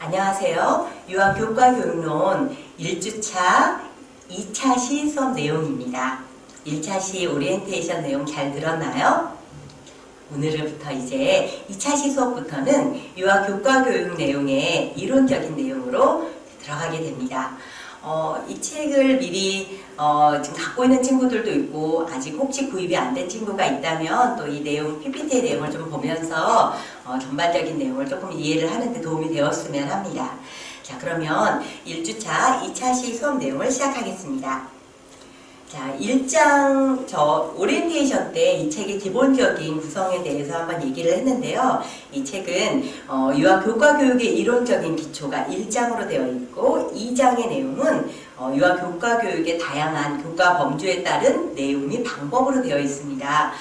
안녕하세요. 유아교과교육론 1주차 2차 시 수업 내용입니다. 1차 시 오리엔테이션 내용 잘 들었나요? 오늘부터 이제 2차 시 수업부터는 유아교과교육 내용의 이론적인 내용으로 들어가게 됩니다. 이 책을 미리 지금 갖고 있는 친구들도 있고 아직 혹시 구입이 안 된 친구가 있다면 또 이 내용, PPT의 내용을 좀 보면서 전반적인 내용을 조금 이해를 하는 데 도움이 되었으면 합니다. 자, 그러면 1주차 2차 시 수업 내용을 시작하겠습니다. 자, 1장 오리엔테이션 때 이 책의 기본적인 구성에 대해서 한번 얘기를 했는데요. 이 책은 유아교과교육의 이론적인 기초가 1장으로 되어 있고 2장의 내용은 유아교과교육의 다양한 교과 범주에 따른 내용 및 방법으로 되어 있습니다.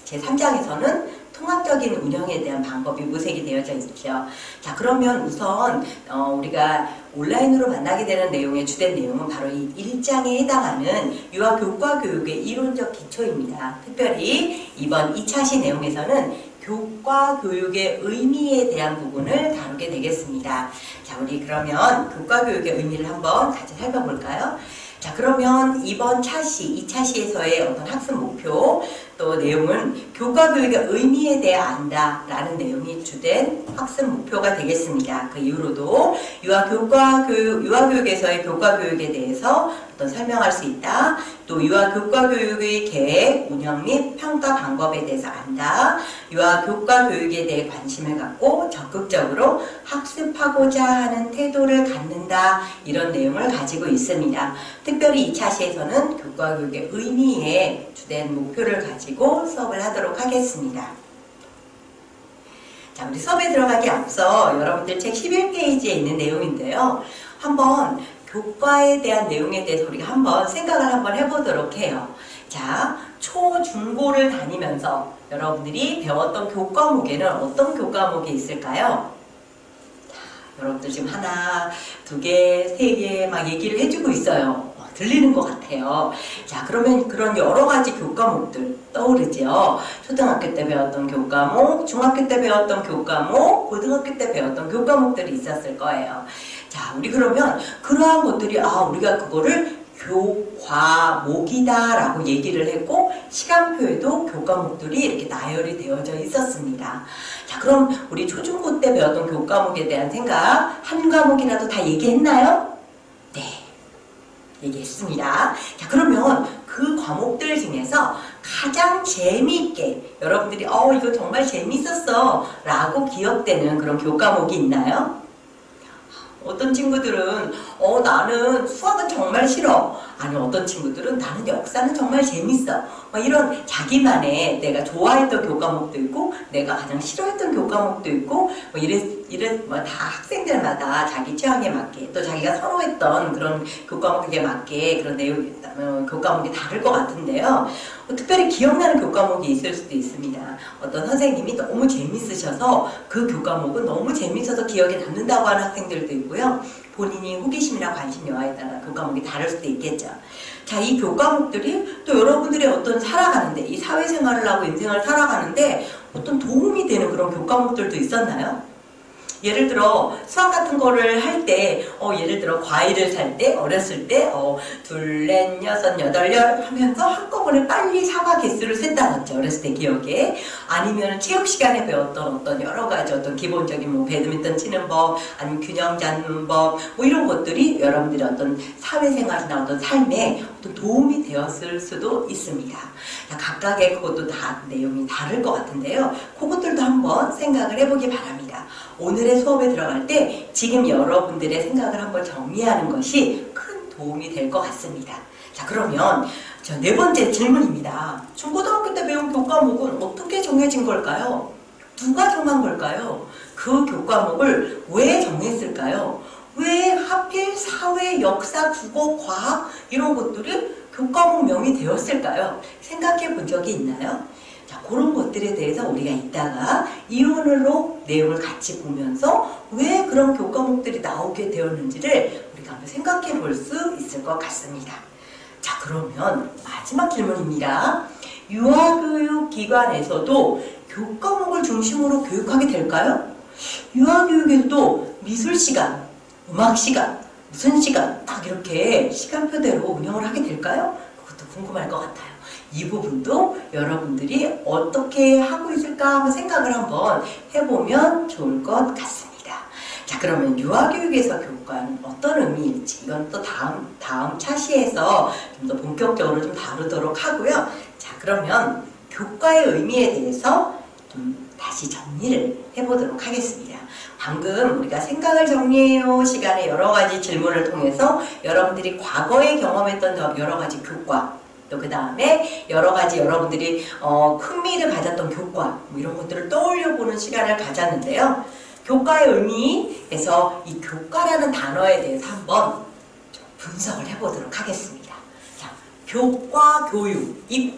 제3장에서는 통합적인 운영에 대한 방법이 모색이 되어져 있죠. 자, 그러면 우선 우리가 온라인으로 만나게 되는 내용의 주된 내용은 바로 이 1장에 해당하는 유아교과교육의 이론적 기초입니다. 특별히 이번 2차 시 내용에서는 교과교육의 의미에 대한 부분을 다루게 되겠습니다. 자, 우리 그러면 교과교육의 의미를 한번 같이 살펴볼까요? 자, 그러면 이번 차시, 2차 시에서의 어떤 학습 목표, 또 내용은 교과교육의 의미에 대해 안다 라는 내용이 주된 학습 목표가 되겠습니다. 그 이후로도 유아교육에서의 교과교육에 대해서 어떤 설명할 수 있다. 또 유아교과교육의 계획, 운영 및 평가 방법에 대해서 안다. 유아교과교육에 대해 관심을 갖고 적극적으로 학습하고자 하는 태도를 갖는다. 이런 내용을 가지고 있습니다. 특별히 2차 시에서는 교과교육의 의미에 주된 목표를 가지고 수업을 하도록 하겠습니다. 자, 우리 수업에 들어가기 앞서 여러분들 책 11페이지에 있는 내용인데요. 한번 교과에 대한 내용에 대해서 우리가 한번 생각을 한번 해보도록 해요. 자, 초, 중고를 다니면서 여러분들이 배웠던 교과목에는 어떤 교과목이 있을까요? 자, 여러분들 지금 하나, 두 개, 세 개 막 얘기를 해주고 있어요. 들리는 것 같아요. 자, 그러면 그런 여러 가지 교과목들 떠오르죠. 초등학교 때 배웠던 교과목, 중학교 때 배웠던 교과목, 고등학교 때 배웠던 교과목들이 있었을 거예요. 자, 우리 그러면 그러한 것들이 우리가 그거를 교과목이다 라고 얘기를 했고 시간표에도 교과목들이 이렇게 나열이 되어져 있었습니다. 자, 그럼 우리 초중고 때 배웠던 교과목에 대한 생각 한 과목이라도 다 얘기했나요? 네, 얘기했습니다. 자, 그러면 그 과목들 중에서 가장 재미있게 여러분들이 이거 정말 재밌었어 라고 기억되는 그런 교과목이 있나요? 어떤 친구들은 나는 수학은 정말 싫어. 아니, 어떤 친구들은 나는 역사는 정말 재밌어. 이런 자기만의 내가 좋아했던 교과목도 있고 내가 가장 싫어했던 교과목도 있고 다 학생들마다 자기 취향에 맞게 또 자기가 선호했던 그런 교과목에 맞게 그런 내용 교과목이 다를 것 같은데요. 특별히 기억나는 교과목이 있을 수도 있습니다. 어떤 선생님이 너무 재밌으셔서 그 교과목은 너무 재밌어서 기억에 남는다고 하는 학생들도 있고요. 본인이 호기심이나 관심 여하에 따라 교과목이 다를 수도 있겠죠. 자, 이 교과목들이 또 여러분들의 어떤 살아가는데, 이 사회생활을 하고 인생을 살아가는데 어떤 도움이 되는 그런 교과목들도 있었나요? 예를 들어 수학 같은 거를 할 때 예를 들어 과일을 살 때 어렸을 때 둘, 넷, 여섯, 여덟, 열 하면서 한꺼번에 빨리 사과 개수를 셌다든지 어렸을 때 기억에 아니면 체육 시간에 배웠던 어떤 여러 가지 어떤 기본적인 배드민턴 치는 법 아니면 균형 잡는 법 이런 것들이 여러분들의 어떤 사회생활이나 어떤 삶에 어떤 도움이 되었을 수도 있습니다. 자, 각각의 그것도 다 내용이 다를 것 같은데요. 그것들도 한번 생각을 해보기 바랍니다. 오늘의 수업에 들어갈 때 지금 여러분들의 생각을 한번 정리하는 것이 큰 도움이 될 것 같습니다. 자, 그러면 네 번째 질문입니다. 중고등학교 때 배운 교과목은 어떻게 정해진 걸까요? 누가 정한 걸까요? 그 교과목을 왜 정했을까요? 왜 하필 사회, 역사, 국어, 과학 이런 것들이 교과목명이 되었을까요? 생각해 본 적이 있나요? 자, 그런 것들에 대해서 우리가 이따가 이론으로 내용을 같이 보면서 왜 그런 교과목들이 나오게 되었는지를 우리가 한번 생각해 볼 수 있을 것 같습니다. 자, 그러면 마지막 질문입니다. 유아교육기관에서도 교과목을 중심으로 교육하게 될까요? 유아교육에도 미술 시간, 음악 시간, 무슨 시간 딱 이렇게 시간표대로 운영을 하게 될까요? 그것도 궁금할 것 같아요. 이 부분도 여러분들이 어떻게 하고 있을까 한번 생각을 한번 해보면 좋을 것 같습니다. 자, 그러면 유아교육에서 교과는 어떤 의미일지 이건 또 다음 차시에서 좀 더 본격적으로 좀 다루도록 하고요. 자, 그러면 교과의 의미에 대해서 좀 다시 정리를 해보도록 하겠습니다. 방금 우리가 생각을 정리해요 시간에 여러 가지 질문을 통해서 여러분들이 과거에 경험했던 여러 가지 교과, 또 그 다음에 여러 가지 여러분들이 흥미를 가졌던 교과 뭐 이런 것들을 떠올려 보는 시간을 가졌는데요. 교과의 의미에서 이 교과라는 단어에 대해서 한번 좀 분석을 해보도록 하겠습니다. 자, 교과, 교육, 이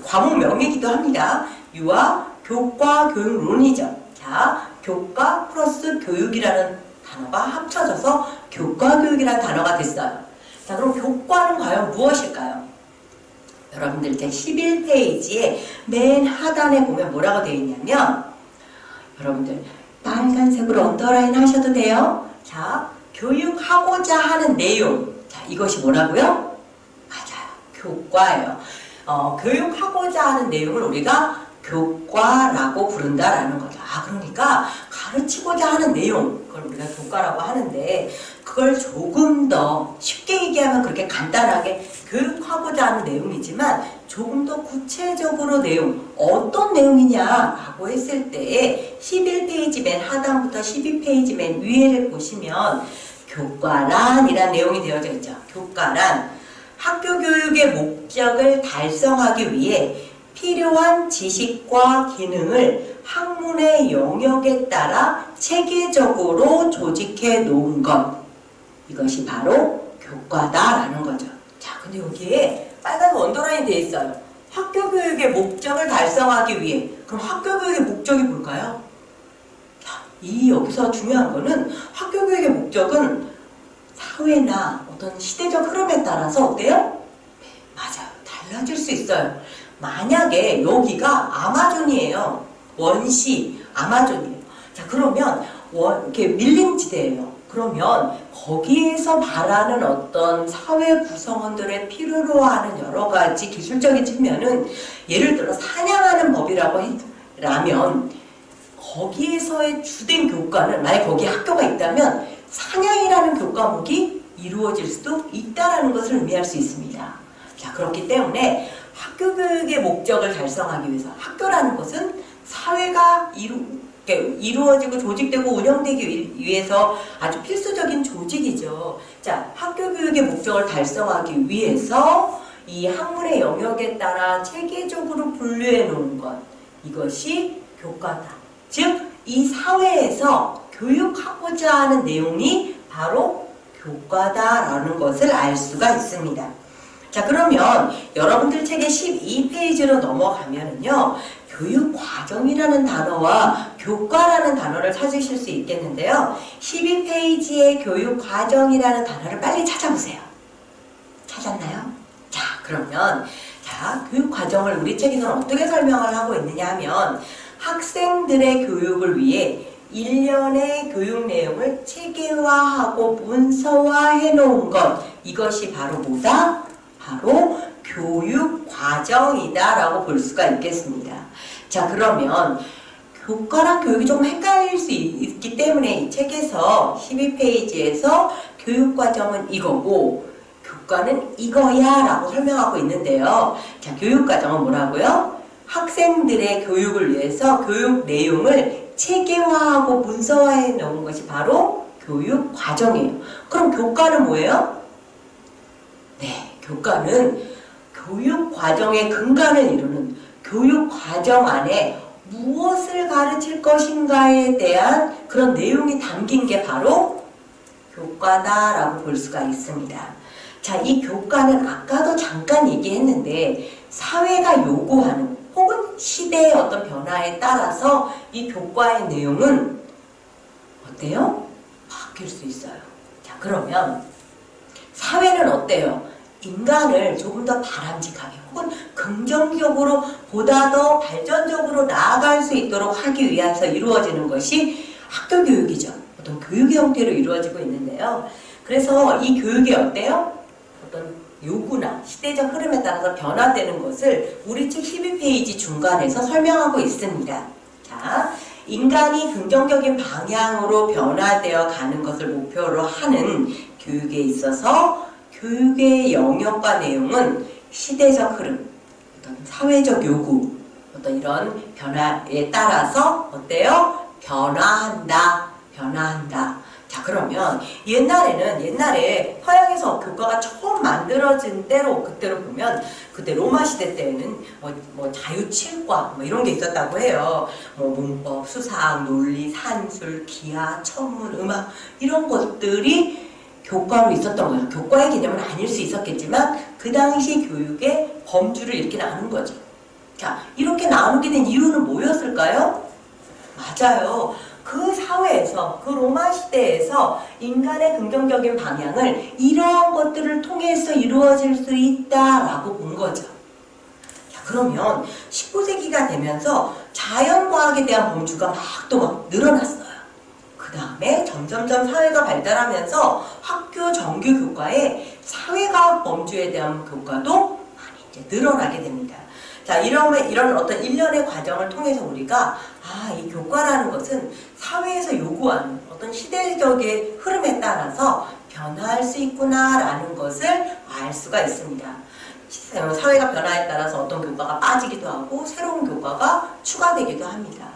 과목명이기도 합니다. 유아, 교과, 교육론이죠. 자, 교과 플러스 교육이라는 단어가 합쳐져서 교과교육이라는 단어가 됐어요. 자, 그럼 교과는 과연 무엇일까요? 여러분들 제 11페이지에 맨 하단에 보면 뭐라고 되어 있냐면, 여러분들 빨간색으로 언더라인 하셔도 돼요. 자, 교육하고자 하는 내용. 자, 이것이 뭐라고요? 맞아요. 교과예요. 교육하고자 하는 내용을 우리가 교과라고 부른다라는 거죠. 그러니까 가르치고자 하는 내용, 그걸 우리가 교과라고 하는데, 그걸 조금 더 쉽게 얘기하면 그렇게 간단하게 교육하고자 하는 내용이지만 조금 더 구체적으로 내용, 어떤 내용이냐라고 했을 때에 11페이지 맨 하단부터 12페이지 맨 위에를 보시면 교과란 이란 내용이 되어져 있죠. 교과란 학교 교육의 목적을 달성하기 위해 필요한 지식과 기능을 학문의 영역에 따라 체계적으로 조직해 놓은 것, 이것이 바로 교과다라는 거죠. 자, 근데 여기에 빨간 언더라인 되어 있어요. 학교 교육의 목적을 달성하기 위해. 그럼 학교 교육의 목적이 뭘까요? 자, 여기서 중요한 거는 학교 교육의 목적은 사회나 어떤 시대적 흐름에 따라서 어때요? 네, 맞아요. 달라질 수 있어요. 만약에 여기가 아마존이에요. 원시 아마존이에요. 자, 그러면 이렇게 밀림지대예요. 그러면 거기에서 바라는 어떤 사회 구성원들의 필요로 하는 여러 가지 기술적인 측면은, 예를 들어 사냥하는 법이라고 라면 거기에서의 주된 교과는, 만약 거기에 학교가 있다면 사냥이라는 교과목이 이루어질 수도 있다라는 것을 의미할 수 있습니다. 자, 그렇기 때문에 학교 교육의 목적을 달성하기 위해서, 학교라는 것은 사회가 이루어지고 조직되고 운영되기 위해서 아주 필수적인 조직이죠. 자, 학교 교육의 목적을 달성하기 위해서 이 학문의 영역에 따라 체계적으로 분류해 놓은 것, 이것이 교과다. 즉, 이 사회에서 교육하고자 하는 내용이 바로 교과다라는 것을 알 수가 있습니다. 자, 그러면 여러분들 책의 12페이지로 넘어가면은요, 교육과정이라는 단어와 교과라는 단어를 찾으실 수 있겠는데요. 12페이지의 교육과정이라는 단어를 빨리 찾아보세요. 찾았나요? 자, 그러면 교육과정을 우리 책에서는 어떻게 설명을 하고 있느냐 하면, 학생들의 교육을 위해 일련의 교육 내용을 체계화하고 문서화해 놓은 것, 이것이 바로 뭐다? 바로 교육과정이다라고 볼 수가 있겠습니다. 자, 그러면 교과랑 교육이 좀 헷갈릴 수 있기 때문에 이 책에서 12페이지에서 교육과정은 이거고 교과는 이거야 라고 설명하고 있는데요. 자, 교육과정은 뭐라고요? 학생들의 교육을 위해서 교육 내용을 체계화하고 문서화해 놓은 것이 바로 교육과정이에요. 그럼 교과는 뭐예요? 네, 교과는 교육과정의 근간을 이루는, 교육과정 안에 무엇을 가르칠 것인가에 대한 그런 내용이 담긴 게 바로 교과다라고 볼 수가 있습니다. 자, 이 교과는 아까도 잠깐 얘기했는데 사회가 요구하는 혹은 시대의 어떤 변화에 따라서 이 교과의 내용은 어때요? 바뀔 수 있어요. 자, 그러면 사회는 어때요? 인간을 조금 더 바람직하게 혹은 긍정적으로 보다 더 발전적으로 나아갈 수 있도록 하기 위해서 이루어지는 것이 학교 교육이죠. 어떤 교육의 형태로 이루어지고 있는데요. 그래서 이 교육이 어때요? 어떤 요구나 시대적 흐름에 따라서 변화되는 것을 우리 책 12페이지 중간에서 설명하고 있습니다. 자, 인간이 긍정적인 방향으로 변화되어 가는 것을 목표로 하는 교육에 있어서 교육의 영역과 내용은 시대적 흐름, 어떤 사회적 요구, 어떤 이런 변화에 따라서 어때요? 변화한다. 자, 그러면 옛날에 서양에서 교과가 처음 만들어진 때로 그때로 보면 그때 로마 시대 때에는 뭐 자유칠과 뭐 이런 게 있었다고 해요. 뭐 문법, 수사학, 논리, 산술, 기하, 천문, 음악 이런 것들이 교과로 있었던 거예요. 교과의 개념은 아닐 수 있었겠지만 그 당시 교육의 범주를 이렇게 나눈 거죠. 자, 이렇게 나누게 된 이유는 뭐였을까요? 맞아요. 그 사회에서, 그 로마 시대에서 인간의 긍정적인 방향을 이러한 것들을 통해서 이루어질 수 있다라고 본 거죠. 자, 그러면 19세기가 되면서 자연과학에 대한 범주가 막 늘어났어요. 그 다음에 점점점 사회가 발달하면서 학교 정규 교과에 사회과학 범주에 대한 교과도 많이 이제 늘어나게 됩니다. 자, 이런 어떤 일련의 과정을 통해서 우리가 이 교과라는 것은 사회에서 요구하는 어떤 시대적인 흐름에 따라서 변화할 수 있구나라는 것을 알 수가 있습니다. 사회가 변화에 따라서 어떤 교과가 빠지기도 하고 새로운 교과가 추가되기도 합니다.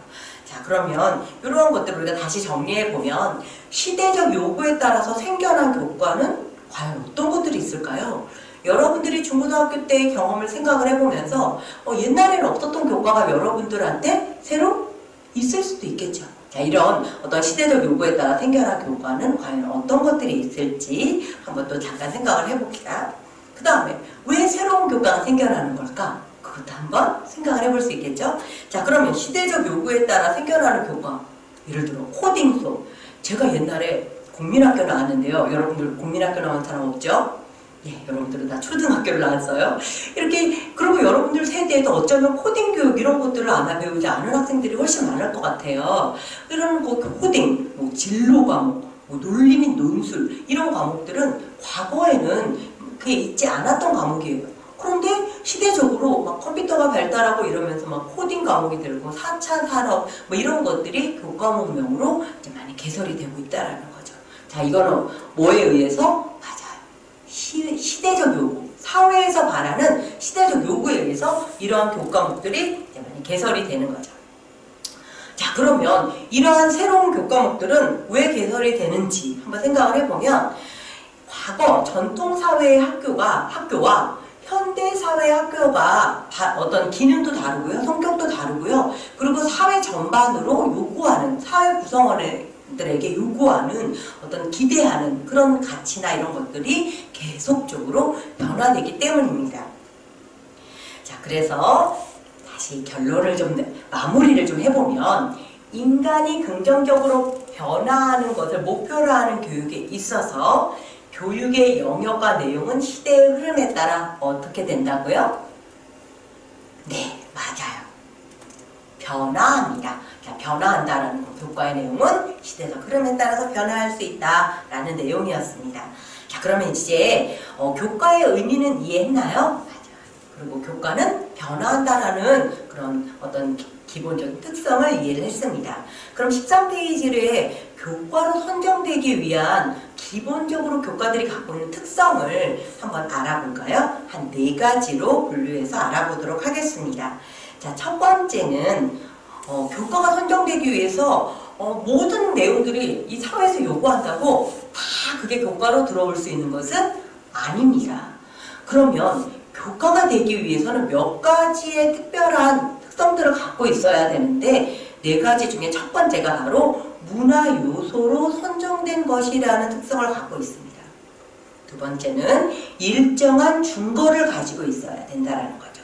자, 그러면 이러한 것들을 우리가 다시 정리해보면 시대적 요구에 따라서 생겨난 교과는 과연 어떤 것들이 있을까요? 여러분들이 중고등학교 때의 경험을 생각을 해보면서 옛날에는 없었던 교과가 여러분들한테 새로 있을 수도 있겠죠. 자, 이런 어떤 시대적 요구에 따라 생겨난 교과는 과연 어떤 것들이 있을지 한번 또 잠깐 생각을 해봅시다. 그 다음에 왜 새로운 교과가 생겨나는 걸까? 그것도 한번 생각을 해볼 수 있겠죠. 자, 그러면 시대적 요구에 따라 생겨나는 교과, 예를 들어 코딩 수업. 제가 옛날에 국민학교 나왔는데요. 여러분들 국민학교 나온 사람 없죠? 예, 여러분들은 다 초등학교를 나왔어요. 이렇게, 그리고 여러분들 세대에도 어쩌면 코딩 교육 이런 것들을 아마 배우지 않은 학생들이 훨씬 많을 것 같아요. 이런 코딩, 뭐 진로 과목, 뭐 논리 및 논술, 이런 과목들은 과거에는 그게 있지 않았던 과목이에요. 그런데 시대적으로 막 컴퓨터가 발달하고 이러면서 막 코딩 과목이 들고 4차 산업, 뭐 이런 것들이 교과목명으로 이제 많이 개설이 되고 있다라는 거죠. 자, 이거는 뭐에 의해서? 시대적 요구, 사회에서 바라는 시대적 요구에 의해서 이러한 교과목들이 많이 개설이 되는 거죠. 자, 그러면 이러한 새로운 교과목들은 왜 개설이 되는지 한번 생각을 해보면 과거 전통사회의 학교와 현대사회 학교가 어떤 기능도 다르고요, 성격도 다르고요, 그리고 사회 전반으로 요구하는 사회 구성원들에게 요구하는 어떤 기대하는 그런 가치나 이런 것들이 계속적으로 변화되기 때문입니다. 자, 그래서 다시 결론을 마무리를 좀 해보면 인간이 긍정적으로 변화하는 것을 목표로 하는 교육에 있어서 교육의 영역과 내용은 시대의 흐름에 따라 어떻게 된다고요? 네, 맞아요. 변화합니다. 자, 변화한다라는 교과의 내용은 시대적 흐름에 따라서 변화할 수 있다라는 내용이었습니다. 자, 그러면 이제 교과의 의미는 이해했나요? 맞아요. 그리고 교과는 변화한다라는 그런 어떤 기본적인 특성을 이해를 했습니다. 그럼 13페이지에 교과로 선정되기 위한 기본적으로 교과들이 갖고 있는 특성을 한번 알아볼까요? 한 4가지로 분류해서 알아보도록 하겠습니다. 자, 첫 번째는 교과가 선정되기 위해서 모든 내용들이 이 사회에서 요구한다고 다 그게 교과로 들어올 수 있는 것은 아닙니다. 그러면 교과가 되기 위해서는 몇 가지의 특별한 특성들을 갖고 있어야 되는데 4가지 중에 첫 번째가 바로 문화 요소로 선정된 것이라는 특성을 갖고 있습니다. 두 번째는 일정한 준거를 가지고 있어야 된다는 거죠.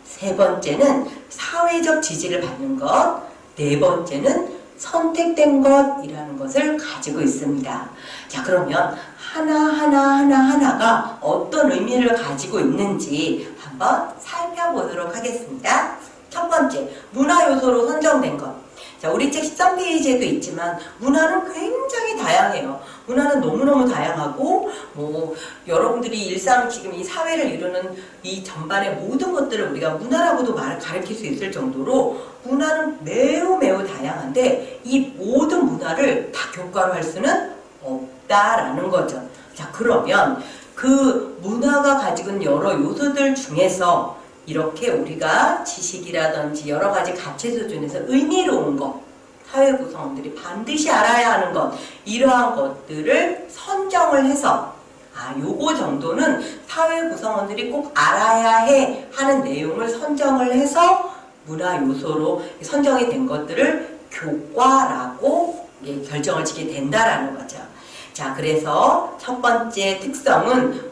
세 번째는 사회적 지지를 받는 것, 네 번째는 선택된 것이라는 것을 가지고 있습니다. 자, 그러면 하나가 어떤 의미를 가지고 있는지 한번 살펴보도록 하겠습니다. 첫 번째, 문화 요소로 선정된 것. 자, 우리 책 13페이지에도 있지만 문화는 굉장히 다양해요. 문화는 너무너무 다양하고 여러분들이 일상 지금 이 사회를 이루는 이 전반의 모든 것들을 우리가 문화라고도 가르칠 수 있을 정도로 문화는 매우 매우 다양한데 이 모든 문화를 다 교과로 할 수는 없다라는 거죠. 자, 그러면 그 문화가 가지고 있는 여러 요소들 중에서 이렇게 우리가 지식이라든지 여러 가지 가치 수준에서 의미로운 것, 사회 구성원들이 반드시 알아야 하는 것, 이러한 것들을 선정을 해서 요거 정도는 사회 구성원들이 꼭 알아야 해 하는 내용을 선정을 해서 문화 요소로 선정이 된 것들을 교과라고 결정을 짓게 된다라는 거죠. 자, 그래서 첫 번째 특성은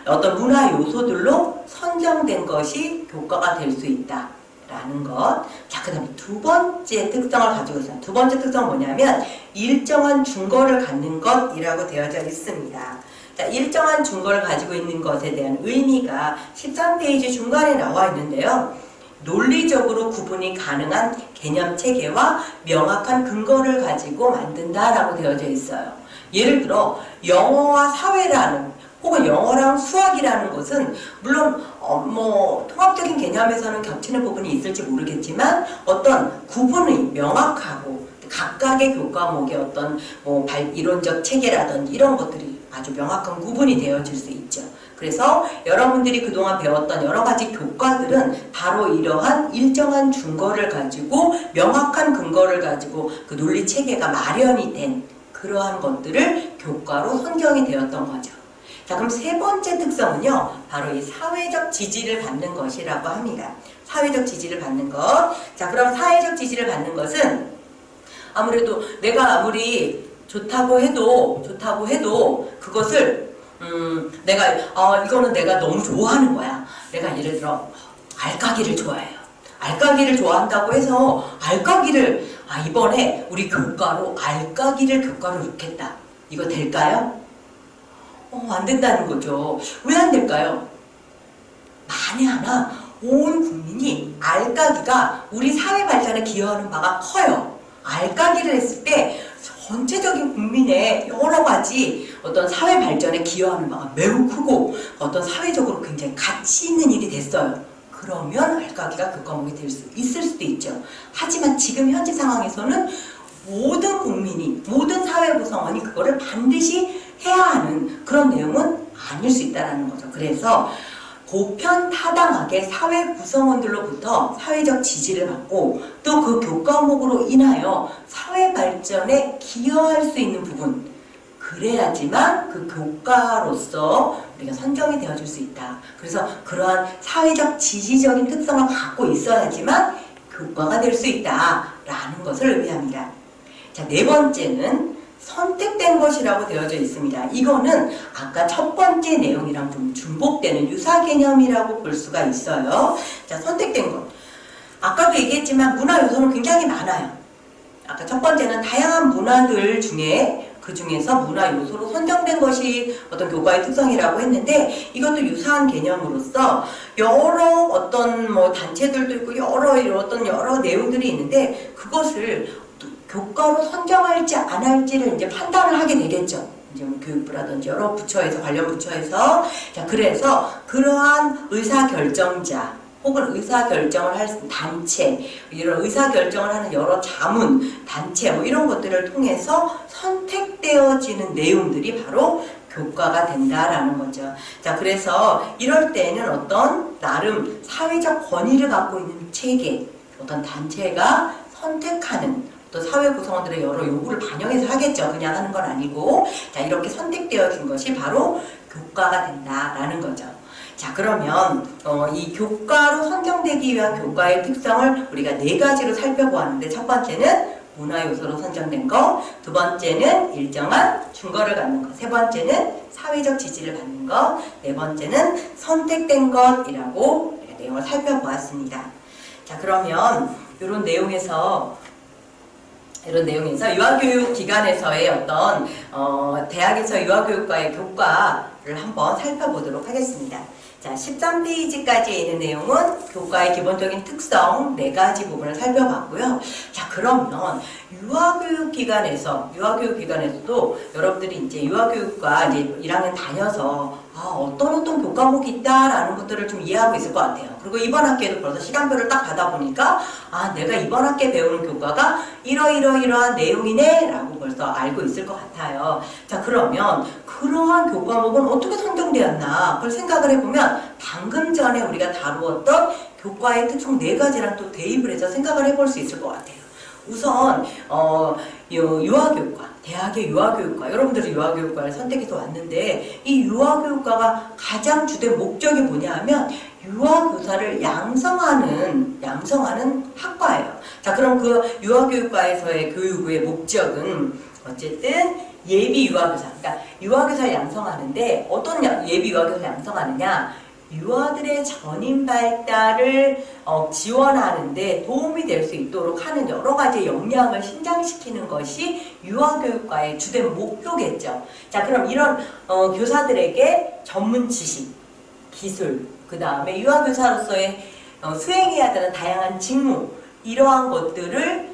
어떤 문화 요소들로 선정된 것이 교과가 될 수 있다라는 것. 자, 그 다음에 두 번째 특성을 가지고 있어요. 두 번째 특성은 뭐냐면 일정한 증거를 갖는 것이라고 되어져 있습니다. 자, 일정한 증거를 가지고 있는 것에 대한 의미가 13페이지 중간에 나와 있는데요. 논리적으로 구분이 가능한 개념 체계와 명확한 근거를 가지고 만든다라고 되어져 있어요. 예를 들어 영어와 사회라는 혹은 영어랑 수학이라는 것은 물론 통합적인 개념에서는 겹치는 부분이 있을지 모르겠지만 어떤 구분이 명확하고 각각의 교과목의 어떤 이론적 체계라든지 이런 것들이 아주 명확한 구분이 되어질 수 있죠. 그래서 여러분들이 그동안 배웠던 여러 가지 교과들은 바로 이러한 일정한 증거를 가지고 명확한 근거를 가지고 그 논리 체계가 마련이 된 그러한 것들을 교과로 선정이 되었던 거죠. 자, 그럼 세 번째 특성은요, 바로 이 사회적 지지를 받는 것이라고 합니다. 사회적 지지를 받는 것. 자, 그럼 사회적 지지를 받는 것은 아무래도 내가 아무리 좋다고 해도 그것을 이거는 내가 너무 좋아하는 거야. 내가 예를 들어 알까기를 좋아해요. 알까기를 좋아한다고 해서 알까기를 이번에 우리 교과로 알까기를 교과로 넣겠다. 이거 될까요? 안 된다는 거죠. 왜 안 될까요? 만에 하나 온 국민이 알까기가 우리 사회 발전에 기여하는 바가 커요. 알까기를 했을 때 전체적인 국민의 여러 가지 어떤 사회 발전에 기여하는 바가 매우 크고 어떤 사회적으로 굉장히 가치 있는 일이 됐어요. 그러면 알까기가 교과목이 될 수 있을 수도 있죠. 하지만 지금 현재 상황에서는 모든 국민이, 모든 사회 구성원이 그거를 반드시 해야 하는 그런 내용은 아닐 수 있다는 거죠. 그래서 보편타당하게 사회 구성원들로부터 사회적 지지를 받고 또 그 교과목으로 인하여 사회 발전에 기여할 수 있는 부분, 그래야지만 그 교과로서 우리가 선정이 되어줄 수 있다. 그래서 그러한 사회적 지지적인 특성을 갖고 있어야지만 교과가 될 수 있다라는 것을 의미합니다. 자, 네 번째는 선택된 것이라고 되어져 있습니다. 이거는 아까 첫 번째 내용이랑 좀 중복되는 유사 개념이라고 볼 수가 있어요. 자, 선택된 것. 아까도 얘기했지만 문화 요소는 굉장히 많아요. 아까 첫 번째는 다양한 문화들 중에 그 중에서 문화 요소로 선정된 것이 어떤 교과의 특성이라고 했는데 이것도 유사한 개념으로서 여러 어떤 단체들도 있고 여러 내용들이 있는데 그것을 교과로 선정할지 안 할지를 이제 판단을 하게 되겠죠. 이제 교육부라든지 여러 부처에서 관련 부처에서 자, 그래서 그러한 의사결정자 혹은 의사결정을 할 단체, 이런 의사결정을 하는 여러 자문, 단체 이런 것들을 통해서 선택되어지는 내용들이 바로 교과가 된다라는 거죠. 자, 그래서 이럴 때는 어떤 나름 사회적 권위를 갖고 있는 체계, 어떤 단체가 선택하는 또 사회 구성원들의 여러 요구를 반영해서 하겠죠. 그냥 하는 건 아니고 자, 이렇게 선택되어진 것이 바로 교과가 된다라는 거죠. 자, 그러면 이 교과로 선정되기 위한 교과의 특성을 우리가 네 가지로 살펴보았는데 첫 번째는 문화 요소로 선정된 것, 두 번째는 일정한 증거를 갖는 것, 세 번째는 사회적 지지를 받는 것, 네 번째는 선택된 것이라고 우리가 내용을 살펴보았습니다. 자, 그러면 이런 내용에서 유아교육 기관에서의 어떤 대학에서 유아교육과의 교과를 한번 살펴보도록 하겠습니다. 자, 13페이지까지 있는 내용은 교과의 기본적인 특성 4가지 부분을 살펴봤고요. 자, 그러면 유아교육 기관에서도 여러분들이 이제 유아교육과 이제 1학년 다녀서 어떤 교과목이 있다라는 것들을 좀 이해하고 있을 것 같아요. 그리고 이번 학기에도 벌써 시간표를 딱 받아보니까 내가 이번 학기에 배우는 교과가 이러이러이러한 내용이네 라고 벌써 알고 있을 것 같아요. 자, 그러면 그러한 교과목은 어떻게 선정되었나 그걸 생각을 해보면 방금 전에 우리가 다루었던 교과의 특성 4가지랑 또 대입을 해서 생각을 해볼 수 있을 것 같아요. 우선 유아교육과, 대학의 유아교육과, 여러분들은 유아교육과를 선택해서 왔는데 이 유아교육과가 가장 주된 목적이 뭐냐 하면 유아교사를 양성하는 학과예요. 자, 그럼 그 유아교육과에서의 교육의 목적은 어쨌든 예비 유아교사, 그러니까 유아교사를 양성하는데 어떤 예비 유아교사를 양성하느냐? 유아들의 전인 발달을 지원하는데 도움이 될 수 있도록 하는 여러 가지 역량을 신장시키는 것이 유아교육과의 주된 목표겠죠. 자, 그럼 이런 교사들에게 전문 지식, 기술, 그 다음에 유아교사로서의 수행해야 되는 다양한 직무, 이러한 것들을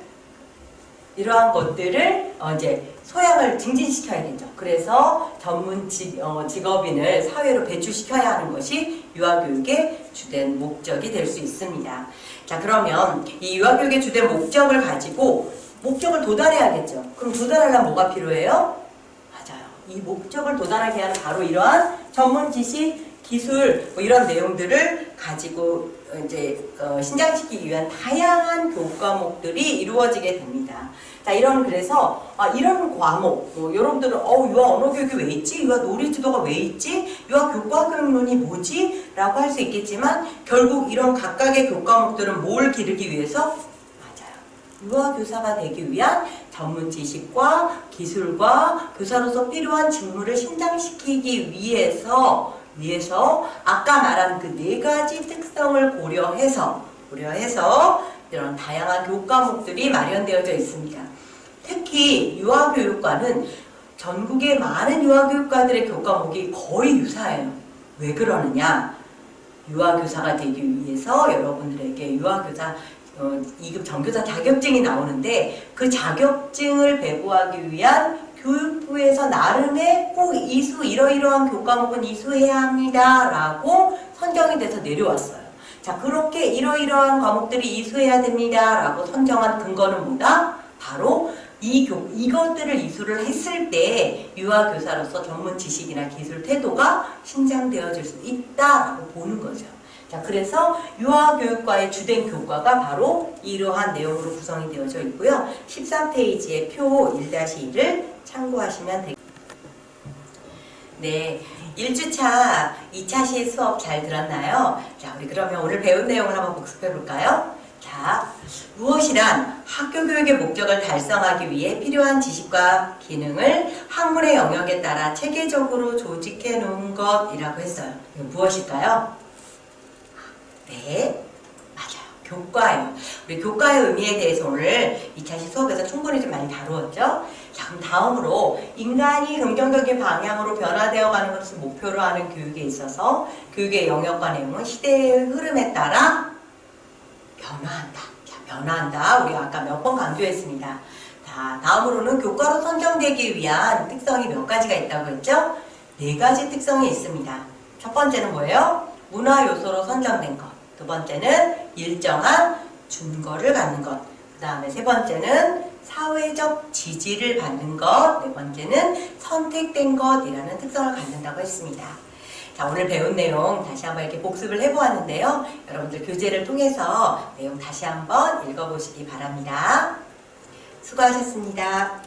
이제 소양을 증진시켜야 되죠. 그래서 전문 직업인을 사회로 배출시켜야 하는 것이 유아교육의 주된 목적이 될 수 있습니다. 자, 그러면 이 유아교육의 주된 목적을 가지고 목적을 도달해야겠죠. 그럼 도달하려면 뭐가 필요해요? 맞아요. 이 목적을 도달하게 하는 바로 이러한 전문 지식, 기술 이런 내용들을 가지고 이제 신장시키기 위한 다양한 교과목들이 이루어지게 됩니다. 자, 그래서 이런 과목, 여러분들은 유아 언어교육이 왜 있지? 유아 놀이지도가 왜 있지? 유아 교과교육론이 뭐지? 라고 할 수 있겠지만 결국 이런 각각의 교과목들은 뭘 기르기 위해서? 맞아요. 유아교사가 되기 위한 전문 지식과 기술과 교사로서 필요한 직무를 신장시키기 위해서 아까 말한 그 4가지 특성을 고려해서 이런 다양한 교과목들이 마련되어져 있습니다. 특히 유아교육과는 전국의 많은 유아교육과들의 교과목이 거의 유사해요. 왜 그러느냐? 유아교사가 되기 위해서 여러분들에게 유아교사 2급 정교사 자격증이 나오는데 그 자격증을 배부하기 위한 교육부에서 나름의 꼭 이러이러한 교과목은 이수해야 합니다 라고 선정이 돼서 내려왔어요. 자, 그렇게 이러이러한 과목들이 이수해야 됩니다 라고 선정한 근거는 뭐다? 바로 이것들을 이수를 했을 때 유아교사로서 전문 지식이나 기술 태도가 신장되어질 수 있다라고 보는 거죠. 자, 그래서 유아교육과의 주된 교과가 바로 이러한 내용으로 구성이 되어져 있고요. 13페이지의 표 1-1을 참고하시면 되겠습니다. 네, 1주차 2차시 수업 잘 들었나요? 자, 우리 그러면 오늘 배운 내용을 한번 복습해 볼까요? 자, 무엇이란 학교 교육의 목적을 달성하기 위해 필요한 지식과 기능을 학문의 영역에 따라 체계적으로 조직해 놓은 것이라고 했어요. 이거 무엇일까요? 네, 맞아요. 교과예요. 우리 교과의 의미에 대해서 오늘 2차시 수업에서 충분히 좀 많이 다루었죠? 자, 그럼 다음으로 인간이 긍정적인 방향으로 변화되어 가는 것을 목표로 하는 교육에 있어서 교육의 영역과 내용은 시대의 흐름에 따라 변화한다. 자, 변화한다. 우리 아까 몇 번 강조했습니다. 자, 다음으로는 교과로 선정되기 위한 특성이 몇 가지가 있다고 했죠? 4가지 특성이 있습니다. 첫 번째는 뭐예요? 문화 요소로 선정된 것. 두 번째는 일정한 준거를 갖는 것. 그 다음에 세 번째는 사회적 지지를 받는 것. 네 번째는 선택된 것이라는 특성을 갖는다고 했습니다. 자, 오늘 배운 내용 다시 한번 이렇게 복습을 해보았는데요. 여러분들 교재를 통해서 내용 다시 한번 읽어보시기 바랍니다. 수고하셨습니다.